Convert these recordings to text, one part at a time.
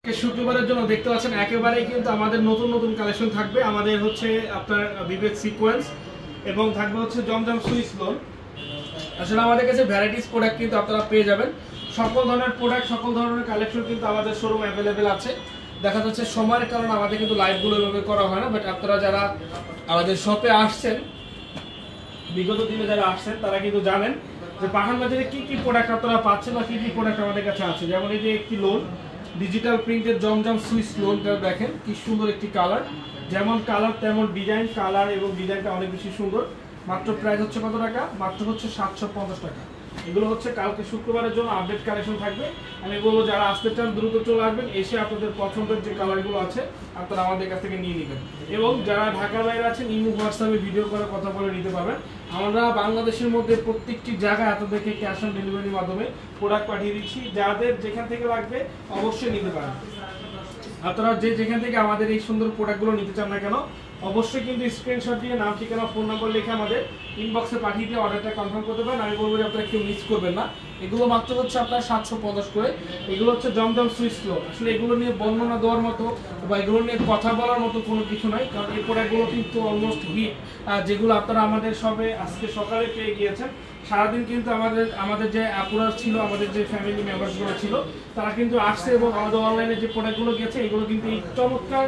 শুক্রবারের জন্য দেখতে পাচ্ছেন একেবারেই কিন্তু আমাদের নতুন নতুন কালেকশন থাকবে। আমাদের হচ্ছে আপনার বিবেক সিকোয়েন্স এবং থাকবে হচ্ছে জমজম সুইস লোন। আসলে আমাদের কাছে ভ্যারাইটিস প্রোডাক্ট কিন্তু আপনারা পেয়ে যাবেন। সকল ধরনের প্রোডাক্ট, সকল ধরনের কালেকশন কিন্তু আমাদের শোরুম অ্যাভেলেবেল আছে। দেখা যাচ্ছে সময়ের কারণে আমাদের কিন্তু লাইভগুলো এভাবে করা হয় না, বাট আপনারা যারা আমাদের শপে আসছেন, বিগত দিনে যারা আসছেন তারা কিন্তু জানেন যে পাঠান বাজারে কি কি প্রোডাক্ট আপনারা পাচ্ছেন বা কি কি প্রোডাক্ট আমাদের কাছে আছে। যেমন এই যে একটি লোন, ডিজিটাল প্রিন্টের জমজম সুইস লোনটা দেখেন কি সুন্দর একটি কালার, যেমন কালার তেমন ডিজাইন, কালার এবং ডিজাইনটা অনেক বেশি সুন্দর। মাত্র প্রাইস হচ্ছে কত টাকা? মাত্র হচ্ছে 750 টাকা। এগুলো হচ্ছে কালকে শুক্রবারের জন্য আপডেট কালেকশন থাকবে। আমি বলবো যারা আসতে চান দ্রুত চলে আসবেন, এসে আপনাদের পছন্দের যে কালারগুলো আছে আপনারা আমাদের কাছ থেকে নিয়ে নেবেন। এবং যারা ঢাকার বাইরে আছেন ইমো হোয়াটসঅ্যাপে ভিডিও করে কথা বলে নিতে পারবেন। আমরা বাংলাদেশের মধ্যে প্রত্যেকটি জায়গায় আপনাদেরকে ক্যাশ অন ডেলিভারির মাধ্যমে প্রোডাক্ট পাঠিয়ে দিচ্ছি। যাদের যেখান থেকে লাগবে অবশ্যই নিতে পারেন। আপনারা যেখান থেকে আমাদের এই সুন্দর প্রোডাক্টগুলো নিতে চান না কেন, অবশ্যই কিন্তু স্ক্রিনশট দিয়ে নাম, ঠিকানা, ফোন নাম্বার লিখে আমাদের ইনবক্সে পাঠিয়ে দিয়ে অর্ডারটা কনফার্ম করতে পারেন। আমি বলবো যে আপনারা কেউ মিস করবেন না। এগুলো মাত্র হচ্ছে আপনার 750 করে। এগুলো হচ্ছে জমজম সুইস লোন। আসলে এগুলো নিয়ে বর্ণনা দেওয়ার মতো বা এগুলো নিয়ে কথা বলার মতো কোনো কিছু নাই, কারণ এই প্রোডাক্টগুলো কিন্তু অলমোস্ট হিট, যেগুলো আপনারা আমাদের সবে আজকে সকালে পেয়ে গিয়েছেন। সারাদিন কিন্তু আমাদের যে আপুরা ছিল, আমাদের যে ফ্যামিলি মেম্বারসগুলো ছিল, তারা কিন্তু আসছে এবং আমাদের অনলাইনে যে প্রোডাক্টগুলো গেছে এগুলো কিন্তু এই চমৎকার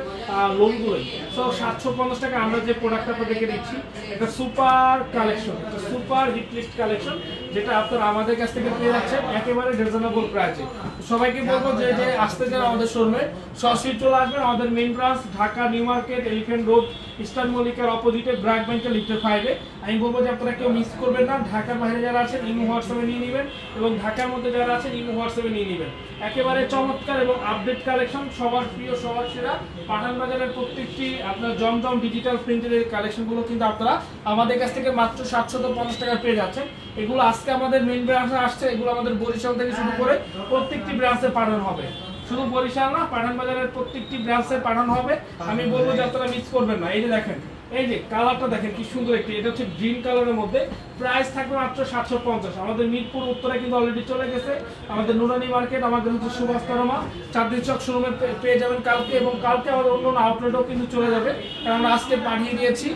লোনগুলোই। সো 750 টাকা আমরা যে প্রোডাক্টটা আপনাদেরকে দিচ্ছি, একটা সুপার কালেকশন, একটা সুপার হিট লিস্ট কালেকশন, যেটা আপনারা আমাদের কাছ থেকে পেয়ে যাচ্ছেন একেবারে রিজনেবল প্রাইসে। সবাইকে বলবো যে আসতে চান আমাদের শোরুমে সরাসরি চলে আসবেন। আমাদের মেইন ব্রাঞ্চ ঢাকা নিউ মার্কেট, এলিফ্যান্ট রোড, ইস্টার্ন মল্লিকার অপোজিটে, ব্র্যাক ব্যাংকের লিফটের 5-এ। আমি বলবো যে আপনারা কেউ মিস করবেন না। ঢাকার বাইরে যারা আছেন ইমো হোয়াটসঅ্যাপে নিয়ে নেবেন, এবং ঢাকার মধ্যে যারা আছেন ইমো হোয়াটসঅ্যাপে নিয়ে নেবেন। একেবারে চমৎকার এবং আপডেট কালেকশন, সবার প্রিয়, সবার সেরা পাঠান বাজারের প্রত্যেকটি আপনার জমজম ডিজিটাল প্রিন্টের এই কালেকশনগুলো কিন্তু আপনারা আমাদের কাছ থেকে মাত্র 750 টাকা পেয়ে যাচ্ছেন। এগুলো আজকে আমাদের মেইন ব্রাঞ্চে আসছে। এগুলো আমাদের বরিশাল থেকে শুরু করে প্রত্যেকটি ব্রাঞ্চে পাঠানো হবে। শুধু বরিশাল না, পাঠান বাজারের প্রত্যেকটি ব্রাঞ্চে পাঠানো হবে। আমি বলবো যে আপনারা মিস করবেন না। এই যে দেখেন, এই যে কালারটা দেখেন কি সুন্দর একটি, এটা হচ্ছে গ্রিন কালারের মধ্যে। প্রাইস থাকবে মাত্র 750। আমাদের মিরপুর উত্তরে কিন্তু অলরেডি চলে গেছে। আমাদের নুরানি মার্কেট, আমাদের হচ্ছে সুভাষ তারমা, চাঁদনী চক শোরুমে পেয়ে যাবেন কালকে, এবং কালকে আমাদের অন্য আউটলেটও কিন্তু চলে যাবে, কারণ আমরা আজকে পাঠিয়ে দিয়েছি।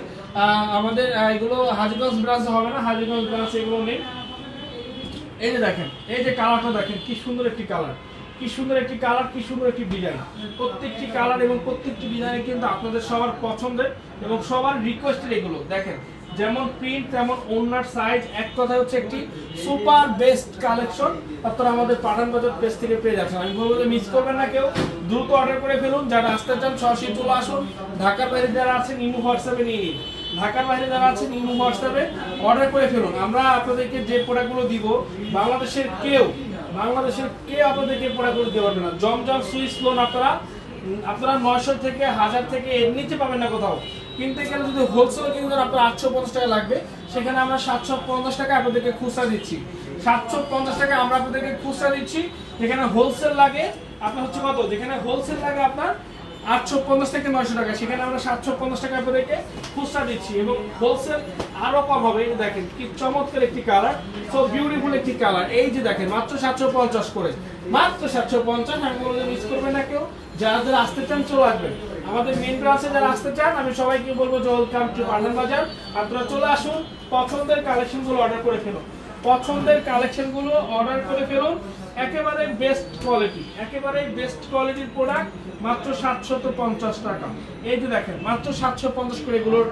আমাদের এগুলো হাজীগঞ্জ ব্রাঞ্চে হবে না, হাজীগঞ্জ ব্রাঞ্চে এগুলো নেই। এই যে দেখেন, এই যে কালারটা দেখেন কি সুন্দর একটি কালার, কি সুন্দর একটি কালার, কি সুন্দর একটি ডিজাইন। প্রত্যেকটি কালার এবং প্রত্যেকটি ডিজাইন কিন্তু আপনাদের সবার পছন্দের এবং সবার রিকোয়েস্টের। এগুলো দেখেন, যেমন প্রিন্ট তেমন ওনার সাইজ, এক কথা হচ্ছে একটি সুপার বেস্ট কালেকশন আপনারা আমাদের পাঠান বাজার পেজ থেকে পেয়ে যাচ্ছেন। আমি বলবো যে মিস করবেন না কেউ, দ্রুত অর্ডার করে ফেলুন। যারা আসতে চান সরাসরি চলে আসুন। ঢাকার বাইরে যারা আছেন ইমো হোয়াটসঅ্যাপে নিয়ে নিন। ঢাকার বাইরে যারা আছেন ইমো হোয়াটসঅ্যাপে অর্ডার করে ফেলুন। আমরা আপনাদেরকে যে প্রোডাক্টগুলো দিব, বাংলাদেশের কেউ আপনাদেরকে প্রোডাক্টগুলো দিতে পারবে না। জমজম সুইস লোন আপনারা 900 থেকে 1000 থেকে এর নিচে পাবেন না কোথাও। কিনতে গেলে যদি হোলসেল কিনতে আপনার 850 টাকা লাগবে, সেখানে আমরা 750 টাকা আপনাদেরকে খুচরা দিচ্ছি। 750 টাকা আমরা আপনাদেরকে খুচরা দিচ্ছি। যেখানে হোলসেল লাগে আপনার হচ্ছে কত, যেখানে হোলসেল লাগে আপনার 850 থেকে 900 টাকা, সেখানে আমরা 750 টাকা আপনাদেরকে খুচরা দিচ্ছি, এবং হোলসেল আরো কম হবে। এই দেখেন কি চমৎকার একটি কালার, সো বিউটিফুল একটি কালার। এই যে দেখেন মাত্র 750 করে, মাত্র 750। আমি বলবো মিস করবেন না কেউ। যারা আসতে চান চলে আসবেন আমাদের মেইন ব্রাঞ্চে। যারা আসতে চান আমি সবাইকে বলবো যে ওয়েলকাম টু পাঠান বাজার। আপনারা চলে আসুন, পছন্দের কালেকশনগুলো অর্ডার করে ফেলুন, পছন্দের কালেকশনগুলো অর্ডার করে ফেলুন। একেবারে বেস্ট কোয়ালিটি, একেবারে বেস্ট কোয়ালিটির প্রোডাক্ট, মাত্র 750 টাকা। এই যে দেখেন মাত্র 750 করে এগুলোর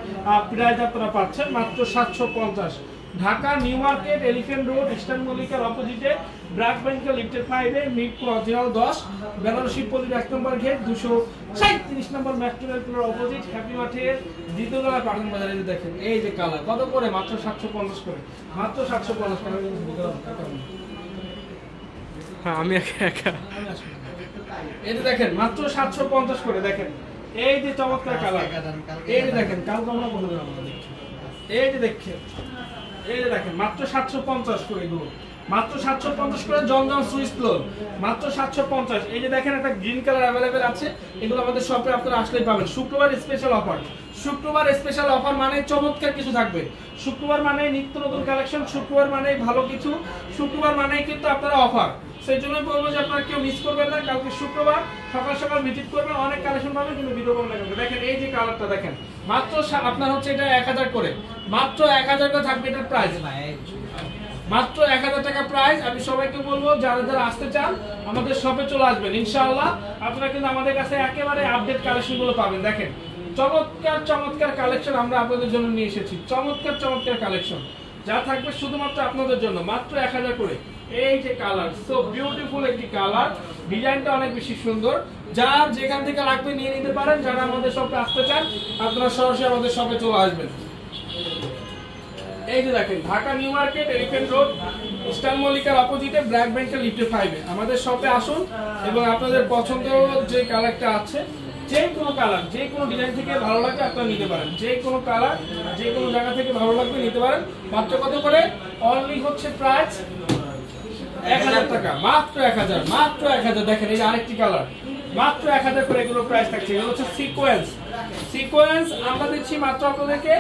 প্রাইস আপনারা পাচ্ছেন, মাত্র 750। ঢাকা নিউ মার্কেট, এলিফ্যান্ট রোড, ইস্টার্ন মল্লিকার অপোজিটে, ব্র্যাক ব্যাংকের লিফটের 5-এ, মিরপুর অরিজিনাল 10, বেনারসি পল্লী 1 নম্বর গেট, 237 নম্বর ম্যাকডোনাল্ডের অপোজিট, হ্যাপি মার্টের দ্বিতীয় তলায় পাঠান বাজারে। দেখেন এই যে কালার কত করে, মাত্র 750 করে, মাত্র 750 টাকা। হ্যাঁ আমি একা এই যে দেখেন মাত্র 750 করে। দেখেন এই যে চমৎকার কালার, এই যে দেখেন কালকে আমরা বলে দিলাম, এই যে দেখেন, এই যে দেখেন মাত্র 750 করে এগুলো। মাত্র 750 করে জমজম সুইস লোন, মাত্র 750। এই যে দেখেন একটা গ্রিন কালার अवेलेबल আছে, এগুলো আমাদের শপে আপনারা আসলেই পাবেন। শুক্রবার স্পেশাল অফার, শুক্রবার স্পেশাল অফার মানে চমৎকার কিছু থাকবে। শুক্রবার মানে নিত্য নতুন কালেকশন, শুক্রবার মানে ভালো কিছু, শুক্রবার মানে কিন্তু আপনারা অফার। সেই জন্যই বলবো যে আপনারা কেউ মিস করবেন না, কালকে শুক্রবার সকাল সকাল ভিজিট করবেন, অনেক কালেকশন পাবেন কিন্তু ভিডিও বন্ধ করবেন। দেখেন এই যে কালারটা দেখেন, মাত্র আপনার হচ্ছে এটা 1000 করে, মাত্র 1000 করে থাকবে এটার প্রাইস, মাত্র 1000 টাকা প্রাইস। আমি সবাইকে বলবো যারা যারা আসতে চান আমাদের শপে চলে আসবেন ইনশাআল্লাহ। আপনারা কিন্তু আমাদের কাছে একেবারে আপডেট কালেকশন গুলো পাবেন। দেখেন চমৎকার চমৎকার কালেকশন আমরা আপনাদের জন্য নিয়ে এসেছি, চমৎকার চমৎকার কালেকশন যা থাকবে শুধুমাত্র আপনাদের জন্য, মাত্র 1000 করে। এই যে কালার, সো বিউটিফুল একটি কালার, ডিজাইনটা অনেক বেশি সুন্দর। যার যেখান থেকে লাগবে নিয়ে নিতে পারেন। যারা আমাদের শপে আসতে চান আপনারা সরাসরি আমাদের শপে চলে আসবেন। এই যে দেখেন ঢাকা নিউ মার্কেট, এলিফ্যান্ট রোড, ইস্টার্ন মল্লিকার অপোজিটে ব্র্যাক ব্যাংকের লিফটে 5 এ আমাদের শপে আসুন এবং আপনাদের পছন্দ যে কালারটা আছে, যে কোনো কালার, যে কোনো ডিজাইন থেকে ভালো লাগবে আপনারা নিতে পারেন। যে কোনো কালার, যে কোনো জায়গা থেকে ভালো লাগবে নিতে পারেন। মাত্র কত করে? অনলি হচ্ছে প্রাইস 1000 টাকা, মাত্র 1000, মাত্র 1000। দেখেন এই যে আরেকটি কালার, মাত্র 1000 করে এগুলো প্রাইস থাকছে। এগুলো হচ্ছে সিকোয়েন্স, সিকোয়েন্স আমরা দিচ্ছি মাত্র আপনাদেরকে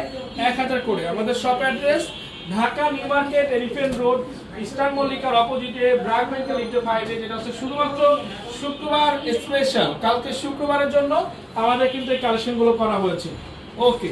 1000 করে। আমাদের শপ অ্যাড্রেস ঢাকা নিউ মার্কেট, এলিফ্যান্ট রোড, ইস্টার্ন মল্লিকার অপোজিটে ব্র্যাক ব্যাংকের লিফটে 5 এ, যেটা হচ্ছে শুধুমাত্র শুক্রবার স্পেশাল। কালকে শুক্রবারের জন্য আমাদের কিন্তু এই কালেকশন গুলো করা হয়েছে। ওকে।